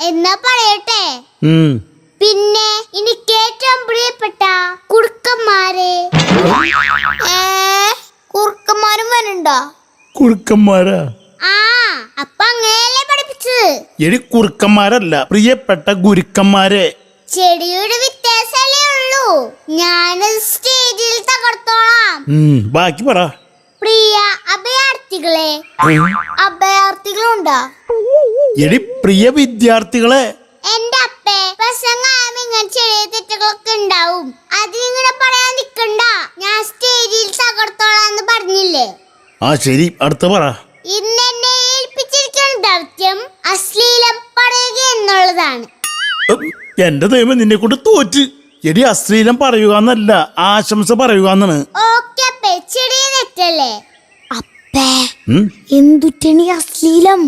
എന്നാ പറയട്ടെ. പിന്നെ എനിക്ക് ഏറ്റവും പ്രിയപ്പെട്ട കുറുക്കന്മാരെ. കുറുക്കന്മാരും വരണ്ടോ? കുറുക്കന്മാരാ? ആ, അപ്പൊ അങ്ങനെയല്ലേ പഠിപ്പിച്ചത്? എടി കുറുക്കന്മാരല്ല, പ്രിയപ്പെട്ട ഗുരുക്കന്മാരെ. ചെടിയുടെ വ്യത്യാസമല്ലേ ഉള്ളൂ. ഞാൻ സ്റ്റേജിൽ തകർത്തോളാം. ബാക്കി പറ. പ്രിയ അഭയാർത്ഥികളെ. അഭയാർത്ഥികളുണ്ടോ? എടി പ്രിയ വിദ്യാർത്ഥികളെ. എന്റെ അപ്പേ, പ്രസംഗം ഇങ്ങനെ ചെറിയ തെറ്റുകളൊക്കെ ഉണ്ടാവും. അതിനിങ്ങനെ പറയാൻ നിക്കണ്ട. ഞാൻ സ്റ്റേജിൽ തകർത്തോളാന്ന് പറഞ്ഞില്ലേ? ആ ശരി, അടുത്ത പറ. ഇന്ന് എന്നെ ഏൽപ്പിച്ചിരിക്കുന്ന ദൗത്യം അശ്ലീലം പറയുക എന്നുള്ളതാണ്. എന്റെ ദൈവം, നിന്നെ കൊണ്ട് തോറ്റ്. എടി അശ്ലീലം പറയുക എന്നല്ല, ആശംസ പറയുക എന്നാണ്. ഓക്കെ അപ്പേ, ചെറിയ തെറ്റല്ലേ? അപ്പേ എന്തുറ്റണി അശ്ലീലം?